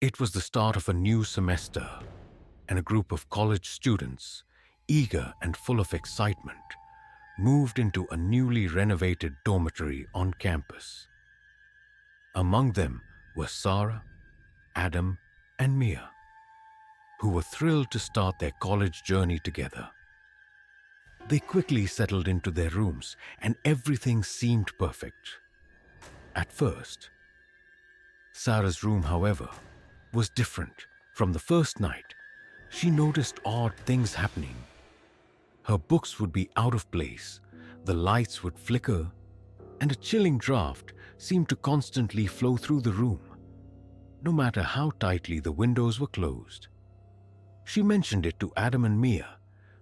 It was the start of a new semester, and a group of college students, eager and full of excitement, moved into a newly renovated dormitory on campus. Among them were Sara, Adam, and Mia, who were thrilled to start their college journey together. They quickly settled into their rooms, and everything seemed perfect. At first, Sara's room, however, was different. From the first night, she noticed odd things happening. Her books would be out of place, the lights would flicker, and a chilling draft seemed to constantly flow through the room, no matter how tightly the windows were closed. She mentioned it to Adam and Mia,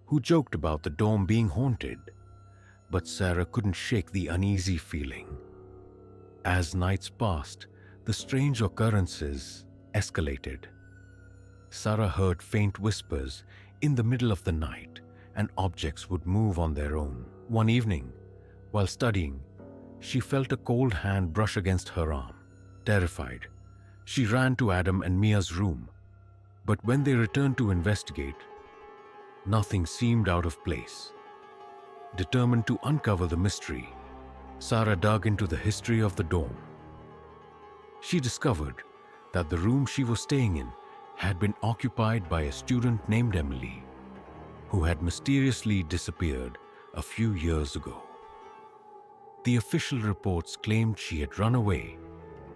who joked about the dorm being haunted, but Sara couldn't shake the uneasy feeling. As nights passed, the strange occurrences escalated. Sara heard faint whispers in the middle of the night, and objects would move on their own. One evening, while studying, she felt a cold hand brush against her arm. Terrified, she ran to Adam and Mia's room, but when they returned to investigate, nothing seemed out of place. Determined to uncover the mystery, Sara dug into the history of the dorm. She discovered that the room she was staying in had been occupied by a student named Emily, who had mysteriously disappeared a few years ago. The official reports claimed she had run away,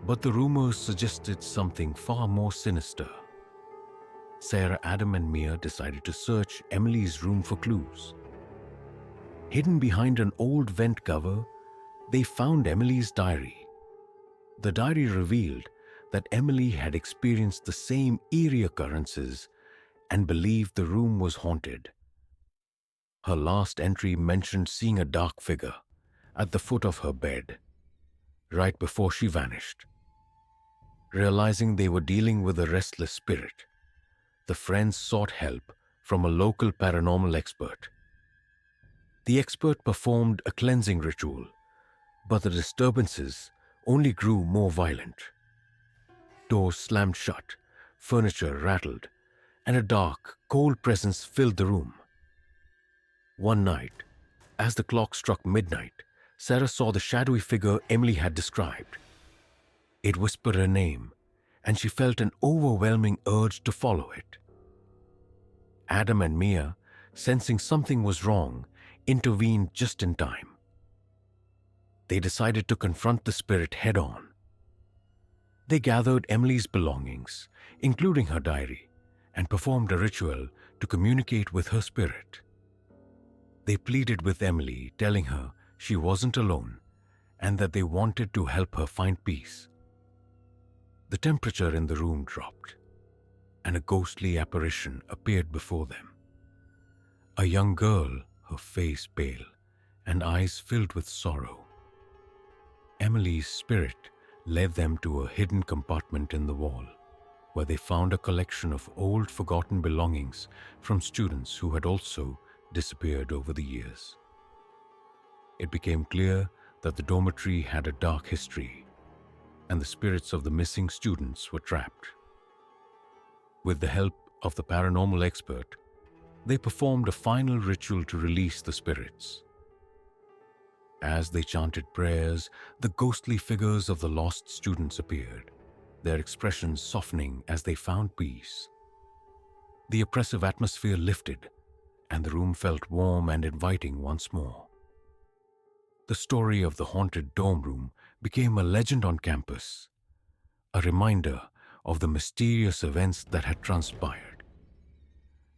but the rumors suggested something far more sinister. Sara, Adam, and Mia decided to search Emily's room for clues. Hidden behind an old vent cover, they found Emily's diary. The diary revealed that Emily had experienced the same eerie occurrences and believed the room was haunted. Her last entry mentioned seeing a dark figure at the foot of her bed, right before she vanished. Realizing they were dealing with a restless spirit, the friends sought help from a local paranormal expert. The expert performed a cleansing ritual, but the disturbances only grew more violent. Doors slammed shut, furniture rattled, and a dark, cold presence filled the room. One night, as the clock struck midnight, Sara saw the shadowy figure Emily had described. It whispered her name, and she felt an overwhelming urge to follow it. Adam and Mia, sensing something was wrong, intervened just in time. They decided to confront the spirit head-on. They gathered Emily's belongings, including her diary, and performed a ritual to communicate with her spirit. They pleaded with Emily, telling her she wasn't alone and that they wanted to help her find peace. The temperature in the room dropped, and a ghostly apparition appeared before them. A young girl, her face pale and eyes filled with sorrow. Emily's spirit led them to a hidden compartment in the wall, where they found a collection of old forgotten belongings from students who had also disappeared over the years. It became clear that the dormitory had a dark history, and the spirits of the missing students were trapped. With the help of the paranormal expert, they performed a final ritual to release the spirits. As they chanted prayers, the ghostly figures of the lost students appeared, their expressions softening as they found peace. The oppressive atmosphere lifted, and the room felt warm and inviting once more. The story of the haunted dorm room became a legend on campus, a reminder of the mysterious events that had transpired.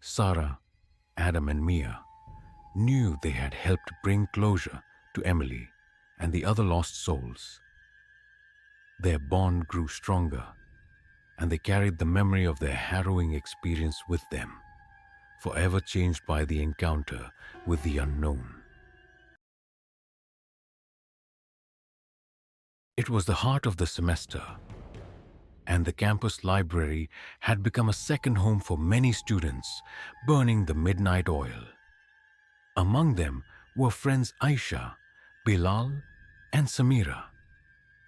Sara, Adam, and Mia knew they had helped bring closure to Emily and the other lost souls. Their bond grew stronger, and they carried the memory of their harrowing experience with them, forever changed by the encounter with the unknown. It was the heart of the semester, and the campus library had become a second home for many students, burning the midnight oil. Among them were friends Aisha, Bilal, and Samira,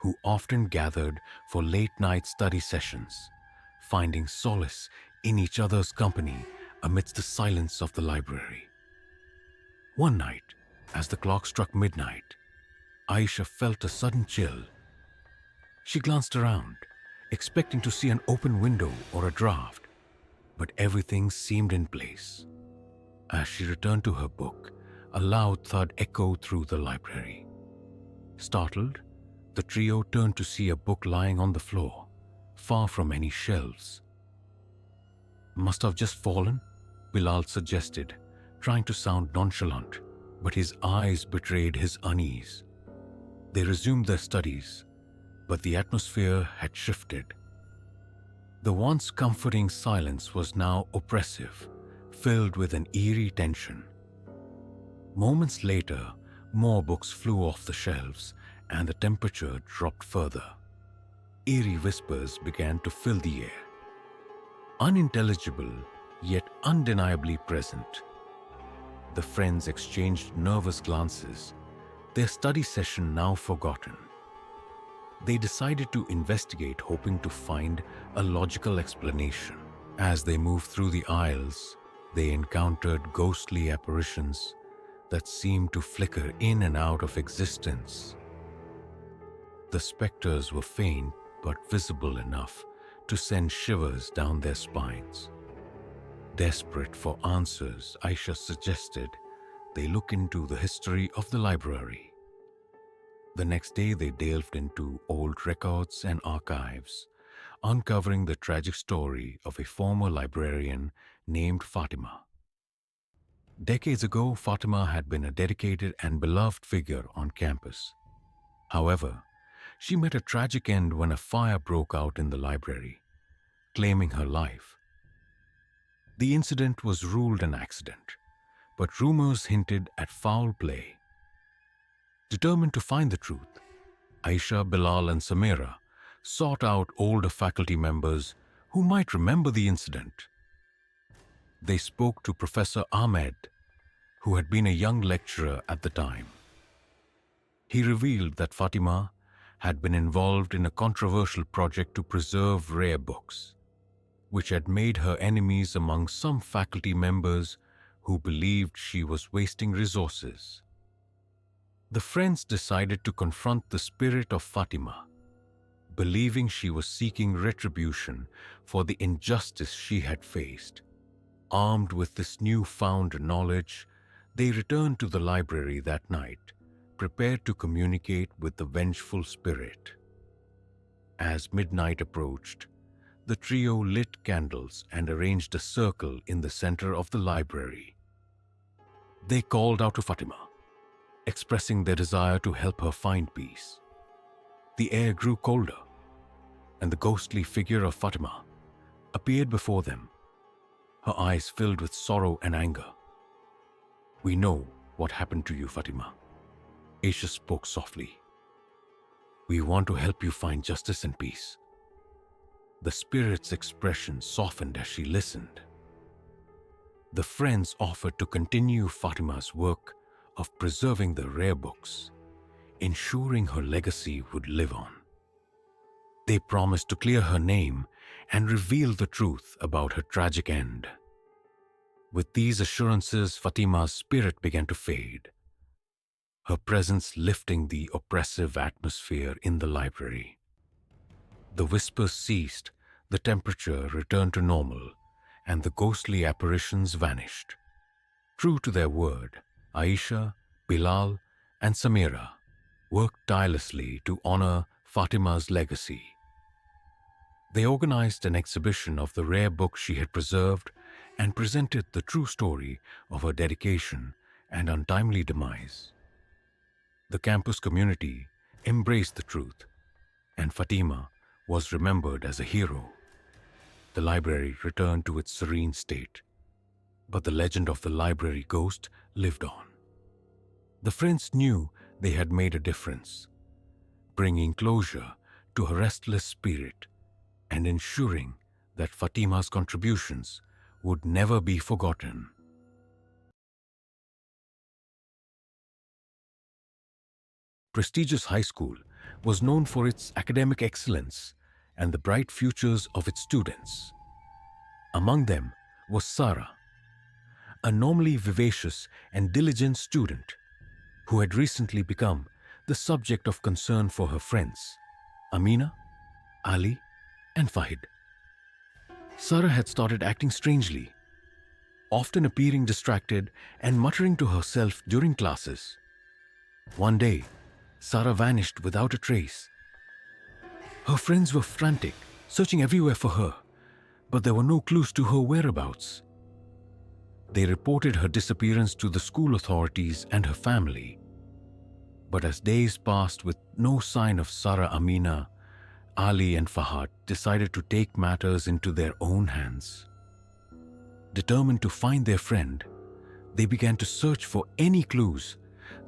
who often gathered for late-night study sessions, finding solace in each other's company amidst the silence of the library. One night, as the clock struck midnight, Aisha felt a sudden chill. She glanced around, expecting to see an open window or a draft, but everything seemed in place. As she returned to her book, a loud thud echoed through the library. Startled, the trio turned to see a book lying on the floor, far from any shelves. "Must have just fallen," Bilal suggested, trying to sound nonchalant, but his eyes betrayed his unease. They resumed their studies, but the atmosphere had shifted. The once comforting silence was now oppressive, filled with an eerie tension. Moments later, more books flew off the shelves and the temperature dropped further. Eerie whispers began to fill the air. Unintelligible, yet undeniably present. The friends exchanged nervous glances, their study session now forgotten. They decided to investigate, hoping to find a logical explanation. As they moved through the aisles, they encountered ghostly apparitions that seemed to flicker in and out of existence. The specters were faint but visible enough to send shivers down their spines. Desperate for answers, Aisha suggested they look into the history of the library. The next day they delved into old records and archives, uncovering the tragic story of a former librarian named Fatima. Decades ago, Fatima had been a dedicated and beloved figure on campus. However, she met a tragic end when a fire broke out in the library, claiming her life. The incident was ruled an accident, but rumors hinted at foul play. Determined to find the truth, Aisha, Bilal, and Samira sought out older faculty members who might remember the incident. They spoke to Professor Ahmed, who had been a young lecturer at the time. He revealed that Fatima had been involved in a controversial project to preserve rare books, which had made her enemies among some faculty members who believed she was wasting resources. The friends decided to confront the spirit of Fatima, believing she was seeking retribution for the injustice she had faced. Armed with this newfound knowledge, they returned to the library that night, prepared to communicate with the vengeful spirit. As midnight approached, the trio lit candles and arranged a circle in the center of the library. They called out to Fatima, expressing their desire to help her find peace. The air grew colder, and the ghostly figure of Fatima appeared before them, her eyes filled with sorrow and anger. "We know what happened to you, Fatima," Aisha spoke softly. "We want to help you find justice and peace." The spirit's expression softened as she listened. The friends offered to continue Fatima's work of preserving the rare books, ensuring her legacy would live on. They promised to clear her name and reveal the truth about her tragic end. With these assurances, Fatima's spirit began to fade, her presence lifting the oppressive atmosphere in the library. The whispers ceased, the temperature returned to normal, and the ghostly apparitions vanished. True to their word, Aisha, Bilal, and Samira worked tirelessly to honor Fatima's legacy. They organized an exhibition of the rare books she had preserved and presented the true story of her dedication and untimely demise. The campus community embraced the truth, and Fatima was remembered as a hero. The library returned to its serene state, but the legend of the library ghost lived on. The friends knew they had made a difference, bringing closure to her restless spirit and ensuring that Fatima's contributions would never be forgotten. Prestigious high school was known for its academic excellence and the bright futures of its students. Among them was Sara, a normally vivacious and diligent student who had recently become the subject of concern for her friends, Amina, Ali, and Fahad. Sara had started acting strangely, often appearing distracted and muttering to herself during classes. One day, Sara vanished without a trace. Her friends were frantic, searching everywhere for her, but there were no clues to her whereabouts. They reported her disappearance to the school authorities and her family. But as days passed with no sign of Sara, Amina, Ali and Fahad decided to take matters into their own hands. Determined to find their friend, they began to search for any clues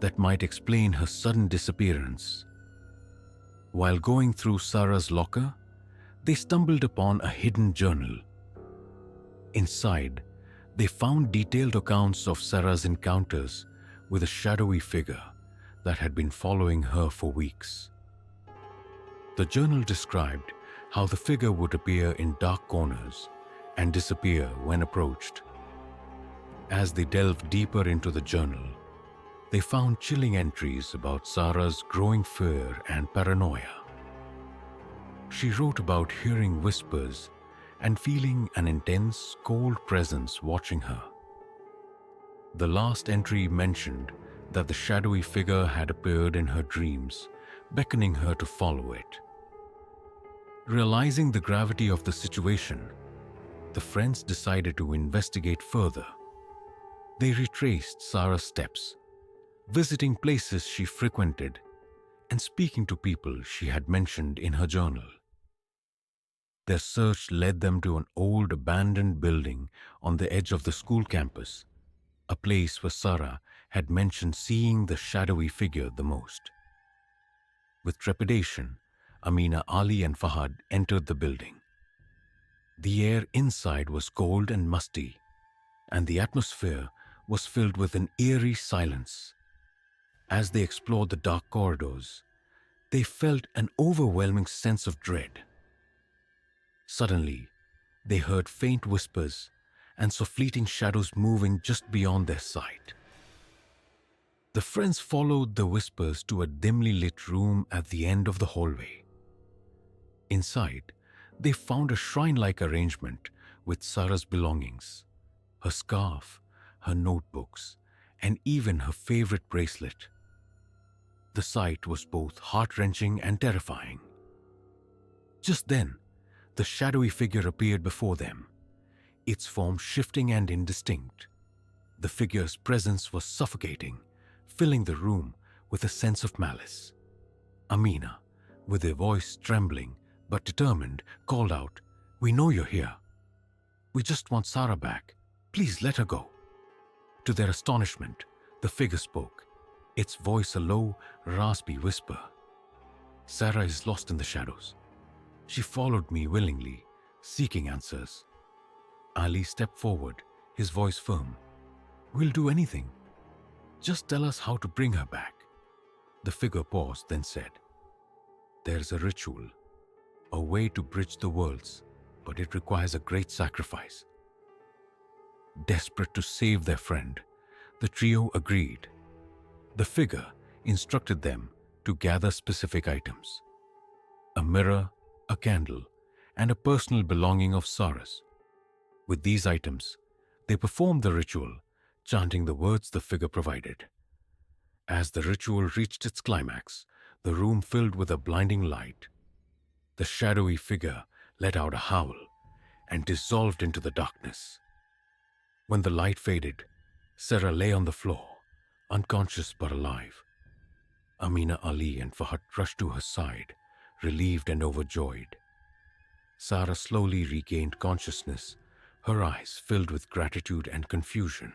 that might explain her sudden disappearance. While going through Sara's locker, they stumbled upon a hidden journal. Inside, they found detailed accounts of Sara's encounters with a shadowy figure that had been following her for weeks. The journal described how the figure would appear in dark corners and disappear when approached. As they delved deeper into the journal, they found chilling entries about Sara's growing fear and paranoia. She wrote about hearing whispers and feeling an intense, cold presence watching her. The last entry mentioned that the shadowy figure had appeared in her dreams, beckoning her to follow it. Realizing the gravity of the situation, the friends decided to investigate further. They retraced Sara's steps, visiting places she frequented and speaking to people she had mentioned in her journal. Their search led them to an old abandoned building on the edge of the school campus, a place where Sara had mentioned seeing the shadowy figure the most. With trepidation, Amina, Ali and Fahad entered the building. The air inside was cold and musty, and the atmosphere was filled with an eerie silence. As they explored the dark corridors, they felt an overwhelming sense of dread. Suddenly, they heard faint whispers and saw fleeting shadows moving just beyond their sight. The friends followed the whispers to a dimly lit room at the end of the hallway. Inside, they found a shrine-like arrangement with Sara's belongings, her scarf, her notebooks, and even her favorite bracelet. The sight was both heart-wrenching and terrifying. Just then, the shadowy figure appeared before them, its form shifting and indistinct. The figure's presence was suffocating, filling the room with a sense of malice. Amina, with her voice trembling but determined, called out, "We know you're here. We just want Sara back. Please let her go." To their astonishment, the figure spoke, its voice a low, raspy whisper. "Sara is lost in the shadows. She followed me willingly, seeking answers." Ali stepped forward, his voice firm. "We'll do anything. Just tell us how to bring her back." The figure paused, then said, "There's a ritual, a way to bridge the worlds, but it requires a great sacrifice." Desperate to save their friend, the trio agreed. The figure instructed them to gather specific items: a mirror, a candle, and a personal belonging of Sara's. With these items, they performed the ritual, chanting the words the figure provided. As the ritual reached its climax, the room filled with a blinding light. The shadowy figure let out a howl and dissolved into the darkness. When the light faded, Sara lay on the floor, unconscious but alive. Amina, Ali, and Fahad rushed to her side, relieved and overjoyed. Sara slowly regained consciousness, her eyes filled with gratitude and confusion.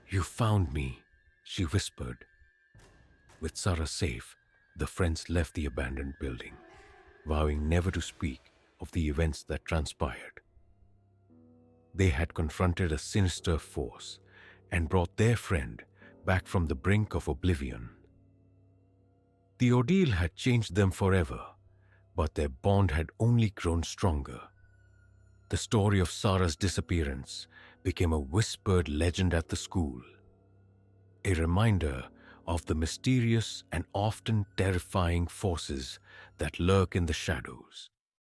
"You found me," she whispered. With Sara safe, the friends left the abandoned building, vowing never to speak of the events that transpired. They had confronted a sinister force and brought their friend back from the brink of oblivion. The ordeal had changed them forever, but their bond had only grown stronger. The story of Sara's disappearance became a whispered legend at the school, a reminder of the mysterious and often terrifying forces that lurk in the shadows.